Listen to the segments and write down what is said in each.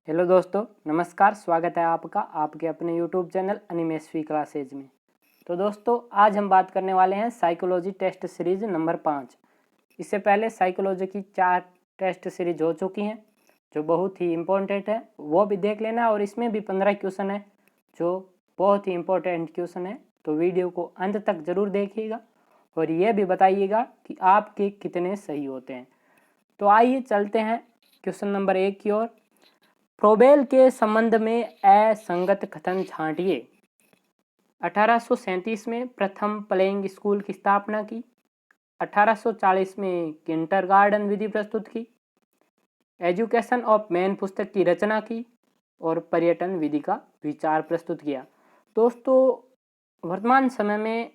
Hello दोस्तों, नमस्कार। स्वागत है आपका आपके अपने यूट्यूब चैनल एनिमेस क्लासेज में। तो दोस्तों, आज हम बात करने वाले हैं साइकोलॉजी टेस्ट सीरीज नंबर 5। इससे पहले साइकोलॉजी की 4 टेस्ट सीरीज हो चुकी हैं जो बहुत ही इम्पोर्टेंट है, वो भी देख लेना। और इसमें भी 15 क्वेश्चन है जो बहुत ही इम्पोर्टेंट क्वेश्चन है। तो वीडियो को अंत तक ज़रूर देखिएगा और ये भी बताइएगा कि आपके कितने सही होते हैं। तो आइए चलते हैं क्वेश्चन नंबर 1 की ओर। फ्रोबेल के संबंध में असंगत कथन छांटिए। 1837 में प्रथम प्लेइंग स्कूल की स्थापना की। 1840 में किंडरगार्टन विधि प्रस्तुत की। एजुकेशन ऑफ मैन पुस्तक की रचना की और पर्यटन विधि का विचार प्रस्तुत किया। दोस्तों, वर्तमान समय में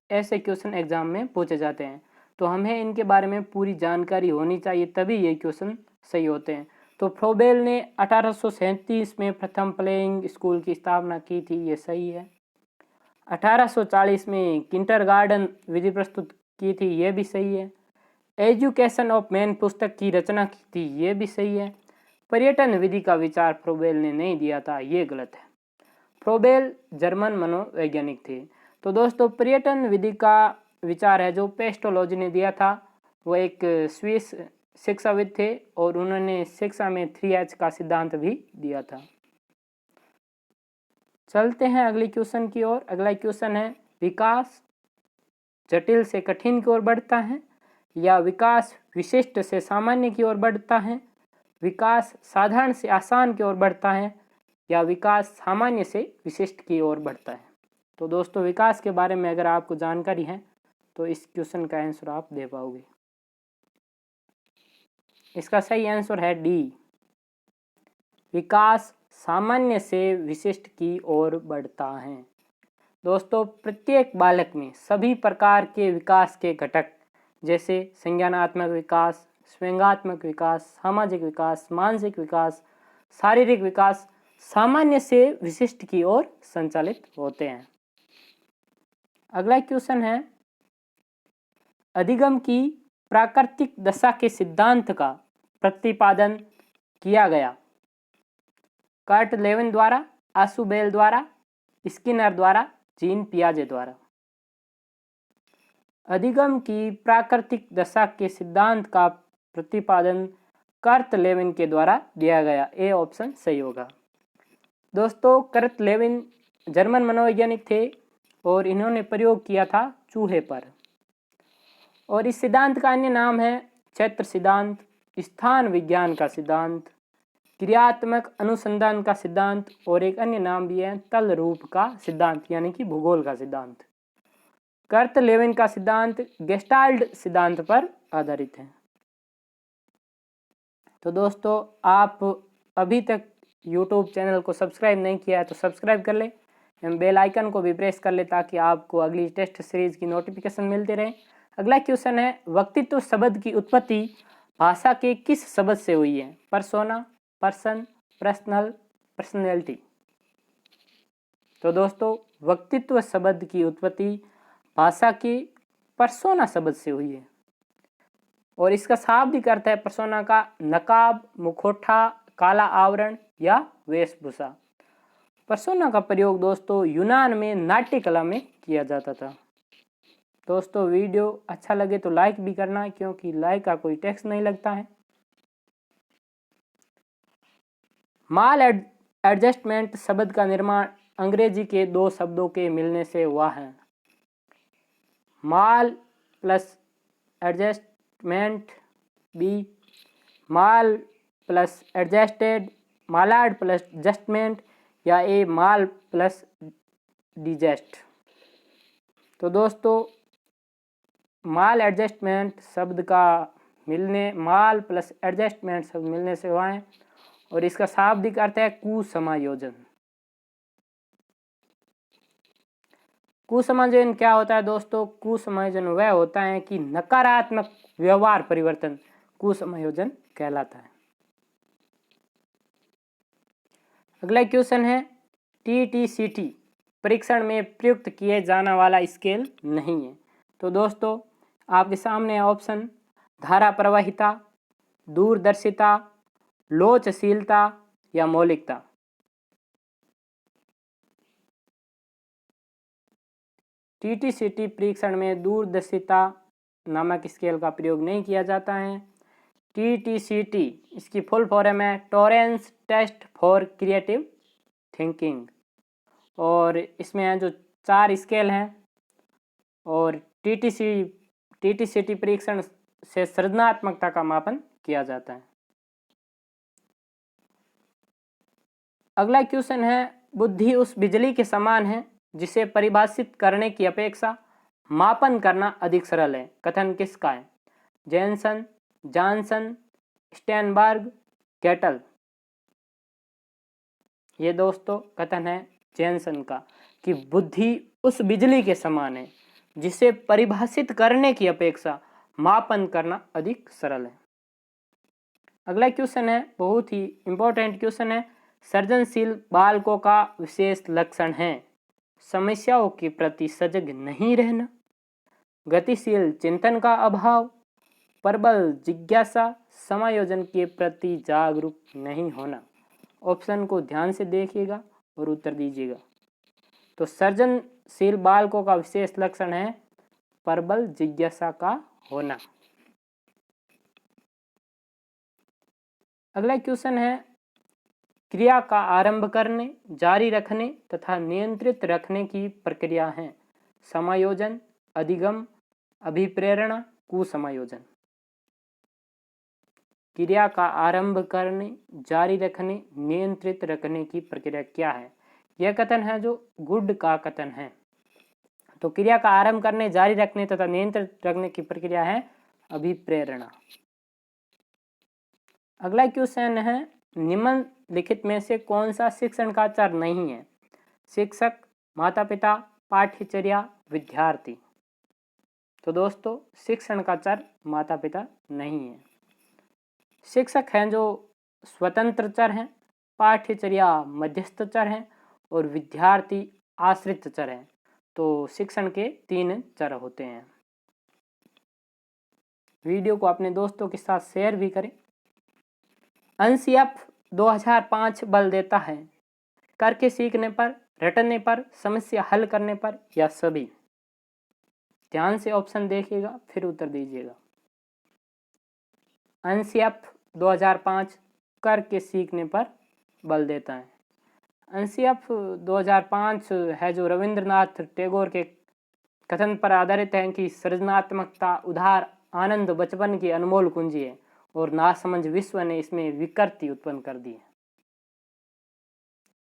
ऐसे क्वेश्चन एग्जाम में पूछे जाते हैं, तो हमें इनके बारे में पूरी जानकारी होनी चाहिए, तभी ये क्वेश्चन सही होते हैं। तो फ्रोबेल ने 1837 में प्रथम प्लेइंग स्कूल की स्थापना की थी, ये सही है। 1840 में किंडरगार्टन विधि प्रस्तुत की थी, ये भी सही है। एजुकेशन ऑफ मैन पुस्तक की रचना की थी, ये भी सही है। पर्यटन विधि का विचार फ्रोबेल ने नहीं दिया था, ये गलत है। फ्रोबेल जर्मन मनोवैज्ञानिक थे। तो दोस्तों, पर्यटन विधि का विचार है जो पेस्टोलॉजी ने दिया था, वो एक स्विस शिक्षाविद थे और उन्होंने शिक्षा में 3H का सिद्धांत भी दिया था। चलते हैं अगले क्वेश्चन की ओर। अगला क्वेश्चन है, विकास जटिल से कठिन की ओर बढ़ता है या विकास विशिष्ट से सामान्य की ओर बढ़ता है? विकास साधारण से आसान की ओर बढ़ता है या विकास सामान्य से विशिष्ट की ओर बढ़ता है? तो दोस्तों, विकास के बारे में अगर आपको जानकारी है तो इस क्वेश्चन का आंसर आप दे पाओगे। इसका सही आंसर है डी, विकास सामान्य से विशिष्ट की ओर बढ़ता है। दोस्तों, प्रत्येक बालक में सभी प्रकार के विकास के घटक जैसे संज्ञानात्मक विकास, स्वयंगात्मक विकास, सामाजिक विकास, मानसिक विकास, शारीरिक विकास सामान्य से विशिष्ट की ओर संचालित होते हैं। अगला क्वेश्चन है, अधिगम की प्राकृतिक दशा के सिद्धांत का प्रतिपादन किया गया? कर्ट लेविन द्वारा, आशुबेल द्वारा, स्किनर द्वारा, जीन पियाजे द्वारा? अधिगम की प्राकृतिक दशा के सिद्धांत का प्रतिपादन कर्ट लेविन के द्वारा दिया गया, ए ऑप्शन सही होगा। दोस्तों, कर्ट लेविन जर्मन मनोवैज्ञानिक थे और इन्होंने प्रयोग किया था चूहे पर। और इस सिद्धांत का अन्य नाम है क्षेत्र सिद्धांत, स्थान विज्ञान का सिद्धांत, क्रियात्मक अनुसंधान का सिद्धांत और एक अन्य नाम भी है तल रूप का सिद्धांत, यानी कि भूगोल का सिद्धांत। कर्ट लेविन का सिद्धांत गेस्टाल्ट सिद्धांत पर आधारित है। तो दोस्तों, आप अभी तक यूट्यूब चैनल को सब्सक्राइब नहीं किया है तो सब्सक्राइब कर ले एवं बेल आइकन को भी प्रेस कर ले ताकि आपको अगली टेस्ट सीरीज की नोटिफिकेशन मिलती रहे। अगला क्वेश्चन है, व्यक्तित्व शब्द की उत्पत्ति भाषा के किस शब्द से हुई है? Persona, person, personal, personality? तो दोस्तों, व्यक्तित्व शब्द की उत्पत्ति भाषा के पर्सोना शब्द से हुई है और इसका शाब्दिक अर्थ है पर्सोना का नकाब, मुखौटा, काला आवरण या वेशभूषा। पर्सोना का प्रयोग दोस्तों यूनान में नाट्य कला में किया जाता था। दोस्तों, वीडियो अच्छा लगे तो लाइक भी करना, क्योंकि लाइक का कोई टैक्स नहीं लगता है। माल एडजस्टमेंट शब्द का निर्माण अंग्रेजी के 2 शब्दों के मिलने से हुआ है। माल प्लस एडजस्टमेंट, बी माल प्लस एडजस्टेड, मालाड प्लस एडजस्टमेंट या ए माल प्लस डिजेस्ट? तो दोस्तों, माल एडजस्टमेंट शब्द का मिलने, माल प्लस एडजस्टमेंट शब्द मिलने से हुआ है और इसका शाब्दिक अर्थ है कुसमायोजन। कुसमायोजन क्या होता है दोस्तों? कुसमायोजन वह होता है कि नकारात्मक व्यवहार परिवर्तन कुसमायोजन कहलाता है। अगला क्वेश्चन है, TTCT परीक्षण में प्रयुक्त किए जाने वाला स्केल नहीं है। तो दोस्तों, आपके सामने ऑप्शन धारा प्रवाहिता, दूरदर्शिता, लोचशीलता या मौलिकता? टीटीसीटी परीक्षण में दूरदर्शिता नामक स्केल का प्रयोग नहीं किया जाता है। टीटीसीटी इसकी फुल फॉर्म है Torrance test for creative thinking, और इसमें जो 4 स्केल हैं, और टीटीसीटी परीक्षण से सृजनात्मकता का मापन किया जाता है। अगला क्वेश्चन है, बुद्धि उस बिजली के समान है जिसे परिभाषित करने की अपेक्षा मापन करना अधिक सरल है। कथन किसका है? Jensen, Johnson, Sternberg, Cattell. ये दोस्तों कथन है जेनसन का कि बुद्धि उस बिजली के समान है जिसे परिभाषित करने की अपेक्षा मापन करना अधिक सरल है। अगला क्वेश्चन है, बहुत ही इंपॉर्टेंट क्वेश्चन है, सृजनशील बालकों का विशेष लक्षण है समस्याओं के प्रति सजग नहीं रहना, गतिशील चिंतन का अभाव, प्रबल जिज्ञासा, समायोजन के प्रति जागरूक नहीं होना। ऑप्शन को ध्यान से देखिएगा और उत्तर दीजिएगा। तो सृजनशील बालकों का विशेष लक्षण है प्रबल जिज्ञासा का होना। अगला क्वेश्चन है, क्रिया का आरंभ करने, जारी रखने तथा नियंत्रित रखने की प्रक्रिया है समायोजन, अधिगम, अभिप्रेरणा, कुसमायोजन। क्रिया का आरंभ करने, जारी रखने, नियंत्रित रखने की प्रक्रिया क्या है? यह कथन है जो गुड का कथन है। तो क्रिया का आरंभ करने, जारी रखने तथा नियंत्रित रखने की प्रक्रिया है अभिप्रेरणा। अगला क्वेश्चन है, निम्नलिखित में से कौन सा शिक्षण का चर नहीं है? शिक्षक, माता पिता, पाठ्यचर्या, विद्यार्थी। तो दोस्तों शिक्षण का चर माता पिता नहीं है। शिक्षक हैं जो स्वतंत्र चर हैं, पाठ्यचर्या मध्यस्थ चर हैं और विद्यार्थी आश्रित चर हैं। तो शिक्षण के 3 चर होते हैं। वीडियो को अपने दोस्तों के साथ शेयर भी करें। एनसीएफ 2005 बल देता है करके सीखने पर, रटने पर, समस्या हल करने पर या सभी? ध्यान से ऑप्शन देखिएगा फिर उत्तर दीजिएगा। एनसीएफ 2005 करके सीखने पर बल देता है। एनसीएफ 2005 है जो रविंद्रनाथ टैगोर के कथन पर आधारित है कि सृजनात्मकता उदार आनंद बचपन की अनमोल कुंजी है और नासमझ विश्व ने इसमें विकृति उत्पन्न कर दी है।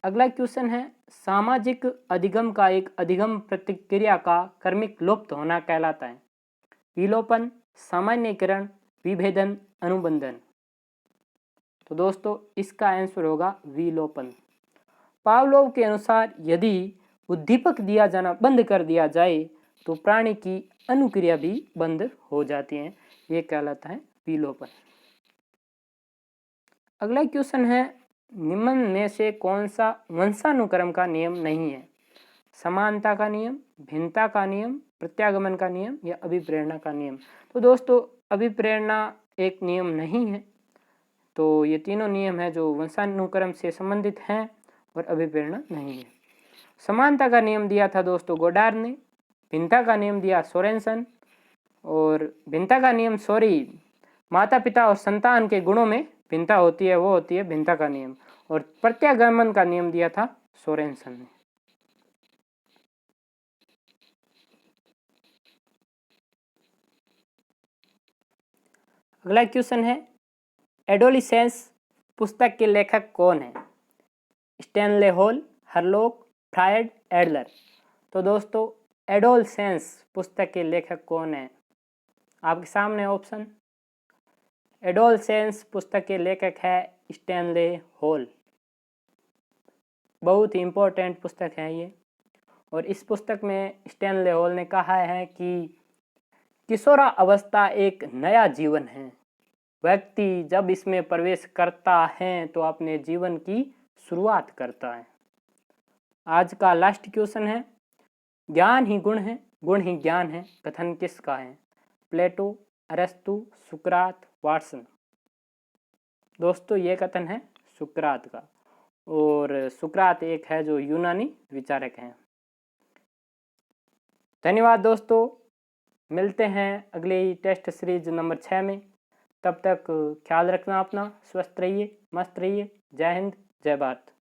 अगला क्वेश्चन है, सामाजिक अधिगम का एक अधिगम प्रतिक्रिया का क्रमिक लुप्त होना कहलाता है विलोपन, सामान्यीकरण, विभेदन, अनुबंधन। तो दोस्तों इसका आंसर होगा विलोपन। पावलोव के अनुसार यदि उद्दीपक दिया जाना बंद कर दिया जाए तो प्राणी की अनुक्रिया भी बंद हो जाती है। ये कहलाता है विलोपन। अगला क्वेश्चन है, निम्न में से कौन सा वंशानुक्रम का नियम नहीं है? समानता का नियम, भिन्नता का नियम, प्रत्यागमन का नियम या अभिप्रेरणा का नियम? तो दोस्तों अभिप्रेरणा एक नियम नहीं है। तो ये तीनों नियम है जो वंशानुक्रम से संबंधित हैं और अभिप्रेरणा नहीं है। समानता का नियम दिया था दोस्तों गोडार्ड ने, भिन्नता का नियम दिया सोरेनसन, और भिन्नता का नियम माता पिता और संतान के गुणों में भिन्नता होती है, वो होती है भिन्नता का नियम, और प्रत्यागमन का नियम दिया था सोरेनसन ने। अगला क्वेश्चन है, एडोलिसेंस पुस्तक के लेखक कौन है? Stanley Hall, Hurlock, Freud, Adler. तो दोस्तों एडोलसेंस पुस्तक के लेखक कौन है? आपके सामने ऑप्शन। एडोलसेंस पुस्तक के लेखक है स्टैनले हॉल। बहुत ही इम्पोर्टेंट पुस्तक है ये, और इस पुस्तक में स्टैनले हॉल ने कहा है कि किशोरा अवस्था एक नया जीवन है, व्यक्ति जब इसमें प्रवेश करता है तो अपने जीवन की शुरुआत करता है। आज का लास्ट क्वेश्चन है, ज्ञान ही गुण है, गुण ही ज्ञान है, कथन किसका है? प्लेटो, अरस्तु, सुकरात, वाटसन। दोस्तों ये कथन है सुकरात का, और सुकरात एक है जो यूनानी विचारक हैं। धन्यवाद दोस्तों, मिलते हैं अगली टेस्ट सीरीज नंबर 6 में। तब तक ख्याल रखना अपना, स्वस्थ रहिए, मस्त रहिए। जय हिंद, जय भारत।